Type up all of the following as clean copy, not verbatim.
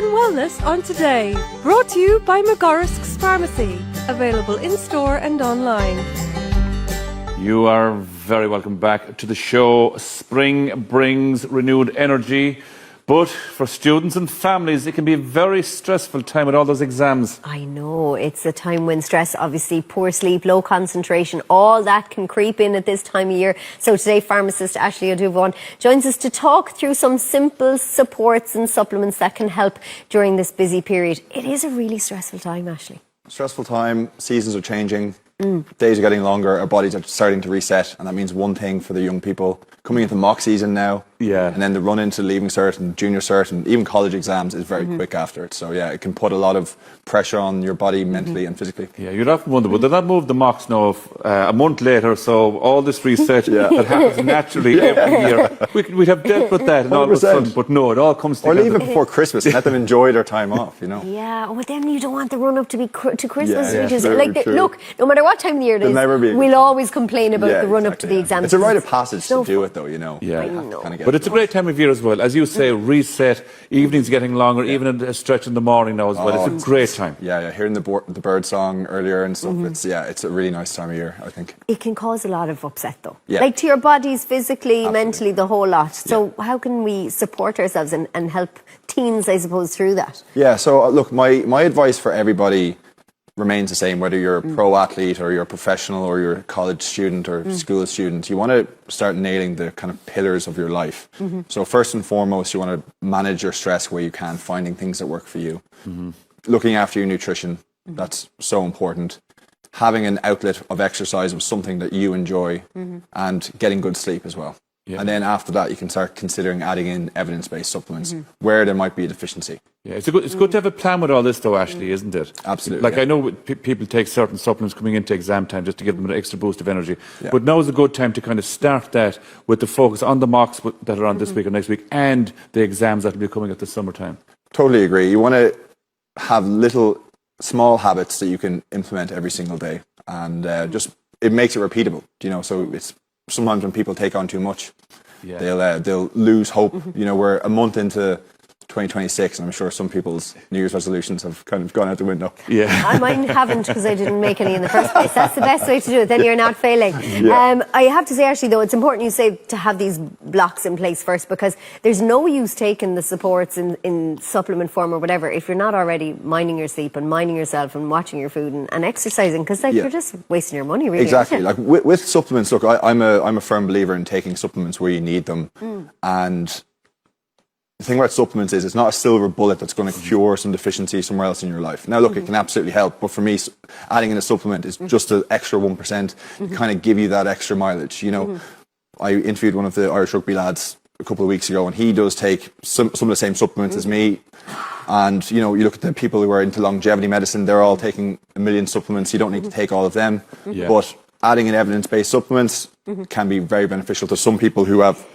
and wellness on Today. Brought to you by McGorrisk's Pharmacy. Available in store and online. You are very welcome back to the show. Spring brings renewed energy, but for students and families it can be a very stressful time with all those exams. I know, it's a time when stress, obviously poor sleep, low concentration, all that can creep in at this time of year. So today pharmacist Ashley Ó Dubháin joins us to talk through some simple supports and supplements that can help during this busy period. It is a really stressful time, Ashley. Stressful time, seasons are changing, days are getting longer, our bodies are starting to reset, and that means one thing for the young people. Coming into mock season now, and then the run into leaving cert and junior cert and even college exams is very quick after it. So yeah, it can put a lot of pressure on your body mentally and physically. Yeah, you'd often wonder, would they not move the mocks now a month later, so all this reset that happens naturally every year, we'd have dealt with that and all of a sudden, but no, it all comes together. Or leave it before Christmas and let them enjoy their time off, you know. Yeah, well then you don't want the run up to be to Christmas, Yeah, which is very like, true. look, no matter what time of the year it is, we'll always complain about the run up to the exams. It's a rite of passage to do it though, you know. Yeah, Kind of but it's a great time of year as well. As you say, reset, evenings getting longer, even a stretch in the morning now as well. It's a great time. Yeah, hearing the bird song earlier and stuff, it's a really nice time of year, I think. It can cause a lot of upset though. Yeah. Like to your bodies, physically, mentally, the whole lot. So how can we support ourselves and help teens, I suppose, through that? Yeah, so look, my advice for everybody remains the same, whether you're a pro athlete or you're a professional or you're a college student or school student. You want to start nailing the kind of pillars of your life. So first and foremost, you want to manage your stress where you can, finding things that work for you. Looking after your nutrition, that's so important. Having an outlet of exercise of something that you enjoy and getting good sleep as well. Yeah. And then after that, you can start considering adding in evidence-based supplements where there might be a deficiency. Yeah, it's good to have a plan with all this though, Ashley, isn't it? Absolutely. Like I know people take certain supplements coming into exam time just to give them an extra boost of energy. But now is a good time to kind of start that with the focus on the mocks that are on this week or next week and the exams that will be coming at the summertime. Totally agree. You want to have little, small habits that you can implement every single day. And it makes it repeatable, you know, so it's sometimes when people take on too much, they'll lose hope. You know, we're a month into 2026 and I'm sure some people's New Year's resolutions have kind of gone out the window. Mine haven't because I didn't make any in the first place. That's the best way to do it, then you're not failing. I have to say actually though, it's important you say to have these blocks in place first, because there's no use taking the supports in supplement form or whatever if you're not already minding your sleep and minding yourself and watching your food and exercising, because you're just wasting your money really. Exactly. Like with supplements, look, I'm a firm believer in taking supplements where you need them. And the thing about supplements is it's not a silver bullet that's going to cure some deficiency somewhere else in your life. Now, look, it can absolutely help, but for me, adding in a supplement is just an extra 1% to kind of give you that extra mileage. You know, I interviewed one of the Irish rugby lads a couple of weeks ago, and he does take some of the same supplements as me. And, you know, you look at the people who are into longevity medicine, they're all taking a million supplements. You don't need to take all of them. But adding in evidence-based supplements can be very beneficial to some people who have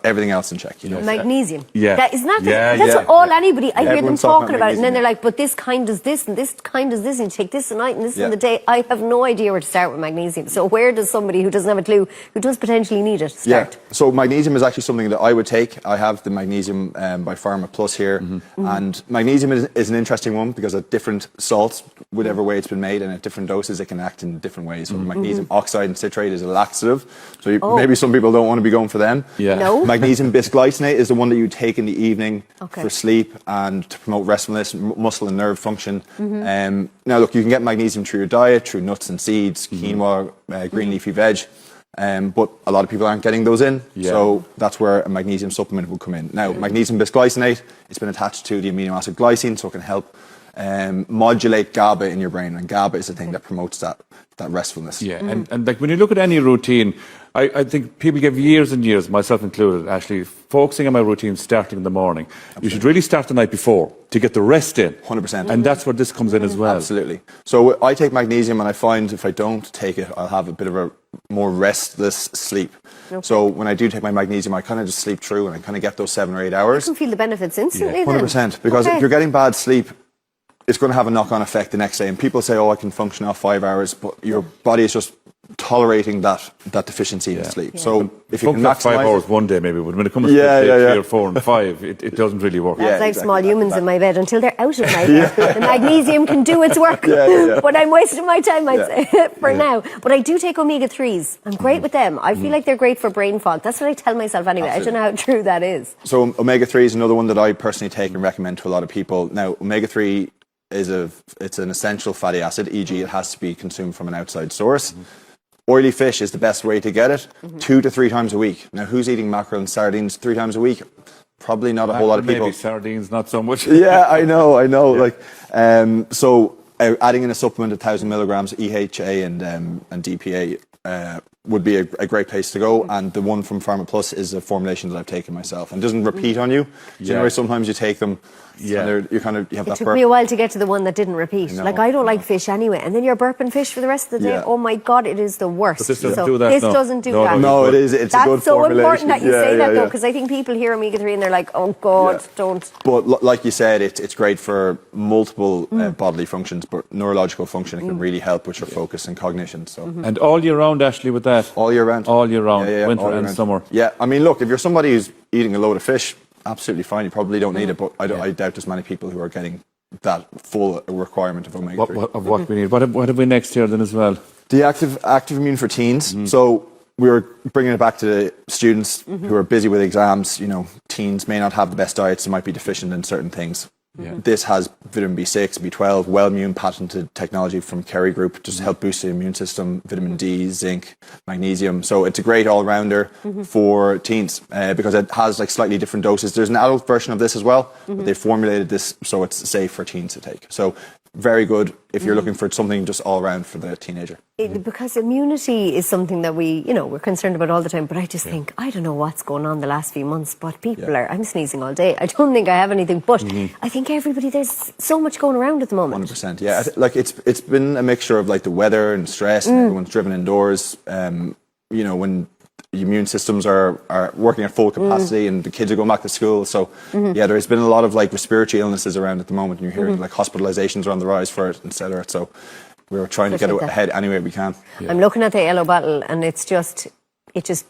everything else in check. You know, magnesium. That's what all anybody. I hear them talking about it, and then magnesium. they're like, "But this kind does this, and this kind does this, and you take this at night and this in the day." I have no idea where to start with magnesium. So where does somebody who doesn't have a clue, who does potentially need it, start? So magnesium is actually something that I would take. I have the magnesium by Pharma Plus here, and magnesium is an interesting one because at different salts, whatever way it's been made, and at different doses, it can act in different ways. So magnesium oxide and citrate is a laxative. So maybe some people don't want to be going for them. No. Magnesium bisglycinate is the one that you take in the evening for sleep and to promote restfulness, muscle and nerve function. Now, look, you can get magnesium through your diet, through nuts and seeds, quinoa, green leafy veg. But a lot of people aren't getting those in, so that's where a magnesium supplement will come in. Now, magnesium bisglycinate, it's been attached to the amino acid glycine, so it can help modulate GABA in your brain, and GABA is the thing that promotes that restfulness. And like when you look at any routine, I think people give years and years, myself included, actually focusing on my routine starting in the morning. You should really start the night before to get the rest in. 100%. And that's where this comes in as well. Absolutely. So I take magnesium, and I find if I don't take it, I'll have a bit of a more restless sleep. So when I do take my magnesium, I kind of just sleep through and I kind of get those 7 or 8 hours. You can feel the benefits instantly. 100%. Because if you're getting bad sleep, it's going to have a knock-on effect the next day. And people say, oh, I can function off 5 hours, but your body is just tolerating that deficiency in sleep. So if you can Fuck that 5 maximize hours one day maybe, but when it comes to 3 or 4 and 5, it doesn't really work. That's like small humans in my bed until they're out of my bed. The magnesium can do its work, but I'm wasting my time, I'd say, for now. But I do take omega-3s. I'm great with them. I feel like they're great for brain fog. That's what I tell myself anyway. Absolutely. I don't know how true that is. So omega-3 is another one that I personally take and recommend to a lot of people. Now, omega-3 it's an essential fatty acid, e.g. it has to be consumed from an outside source. Oily fish is the best way to get it, 2 to 3 times a week. Now, who's eating mackerel and sardines 3 times a week? Probably not a whole lot of people. Maybe sardines, not so much. Yeah, I know. Yeah. So adding in a supplement of 1,000 milligrams EHA and DPA would be a great place to go. And the one from Pharma Plus is a formulation that I've taken myself and doesn't repeat on you. You know, sometimes you take them. And you have it that took burp. me a while to get to the one that didn't repeat. Like, I don't like fish anyway. And then you're burping fish for the rest of the day. Yeah. Oh my God, it is the worst. But this doesn't do that. This No. doesn't do No, that. No, it is. It's a good That's so formulation. important that you say that though, yeah. because I think people hear omega-3 and they're like, oh God, don't. But like you said, it's great for multiple bodily functions, but neurological function, it can really help with your focus and cognition. So And all year round, Ashley, with that? all year round. All year round, winter all year and round. summer. Yeah, I mean, look, if you're somebody who's eating a load of fish, absolutely fine. You probably don't need it, but I doubt there's many people who are getting that full requirement of omega-3. What we need. What have we next here then as well? The active immune for teens. So we were bringing it back to students who are busy with exams. You know, teens may not have the best diets; they might be deficient in certain things. This has vitamin B6, B12, Wellbeing patented technology from Kerry Group just to help boost the immune system, vitamin D, zinc, magnesium. So it's a great all-rounder for teens because it has like slightly different doses. There's an adult version of this as well, but they formulated this so it's safe for teens to take. So very good if you're looking for something just all around for the teenager. Because immunity is something that we're concerned about all the time, but I just think, I don't know what's going on the last few months, but people I'm sneezing all day. I don't think I have anything, but I think there's so much going around at the moment. 100%, yeah. Like it's been a mixture of like the weather and stress and everyone's driven indoors. You know, when immune systems are working at full capacity and the kids are going back to school. So there's been a lot of like respiratory illnesses around at the moment, and you're hearing like hospitalizations are on the rise for it, etc. So we're trying to get ahead any way we can. I'm looking at the yellow bottle and it just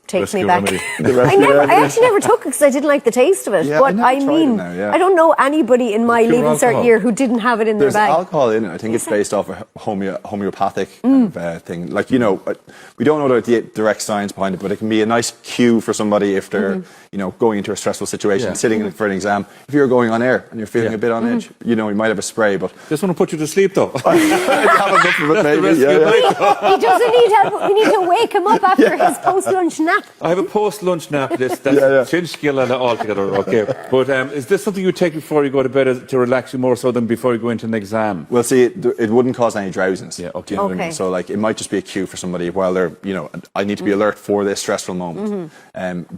takes me Rescue back. remedy. I actually never took it because I didn't like the taste of it. Yeah, but I mean, I don't know anybody in my leaving cert alcohol. year who didn't have it in There's their bag. alcohol in it. I think it's based off a homeopathic kind of, thing. Like, you know, we don't know the direct science behind it, but it can be a nice cue for somebody if they're, you know, going into a stressful situation, sitting in for an exam. If you're going on air and you're feeling a bit on edge, you know, you might have a spray, but Just want to put you to sleep though. have enough of it, maybe. He doesn't need help. We need to wake him up after his post-lunch nap. I have a post-lunch nap. That's change skill and altogether. Okay, but is this something you take before you go to bed to relax you more so than before you go into an exam? Well, see, it wouldn't cause any drowsiness. Yeah, okay. Do you know what I mean? So, like, it might just be a cue for somebody while they're, you know, I need to be alert for this stressful moment.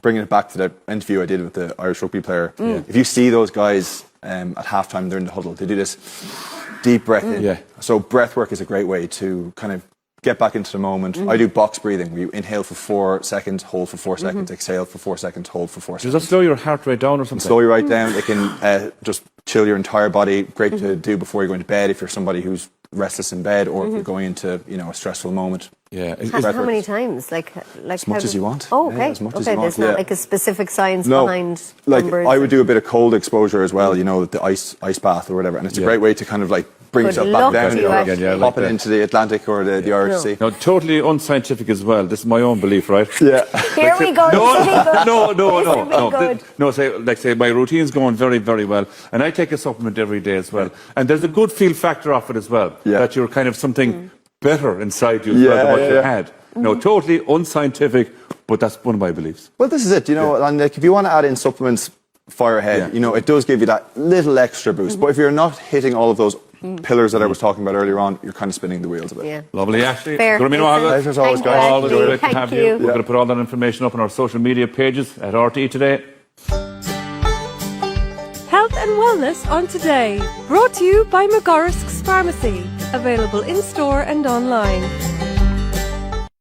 Bringing it back to the interview I did with the Irish rugby player, if you see those guys at halftime, they're in the huddle, they do this deep breath in. Yeah. So, breath work is a great way to kind of get back into the moment. I do box breathing, where you inhale for 4 seconds, hold for 4 seconds, exhale for 4 seconds, hold for 4 seconds. Does that slow your heart rate down or something? Slow you right down. It can just chill your entire body. Great to do before you're going to bed if you're somebody who's restless in bed or if you're going into, you know, a stressful moment. Yeah. How many times? Like as much as you want. Oh, okay. Yeah, as much as you want. There's not like a specific science behind like numbers. I would do a bit of cold exposure as well, you know, the ice bath or whatever, and it's a great way to kind of like bring Good yourself luck back down, to you, or like hopping that. into the Atlantic or the Irish Sea. Now, totally unscientific as well. This is my own belief, right? Yeah. Here we go. No. Say my routine's going very, very well, and I take a supplement every day as well. And there's a good feel factor off it as well. Yeah. That you're kind of something better inside you as well than what you had. No, totally unscientific, but that's one of my beliefs. Well, this is it, you know, and like if you want to add in supplements, fire ahead. You know, it does give you that little extra boost. But if you're not hitting all of those pillars that I was talking about earlier on, you're kind of spinning the wheels a bit. Yeah. Lovely, Ashley. Fair. Pleasure's always, guys. Always Ashley. great to have you. We're going to put all that information up on our social media pages at RTÉ Today. Health and Wellness on Today. Brought to you by McGorrisk's Pharmacy. Available in store and online.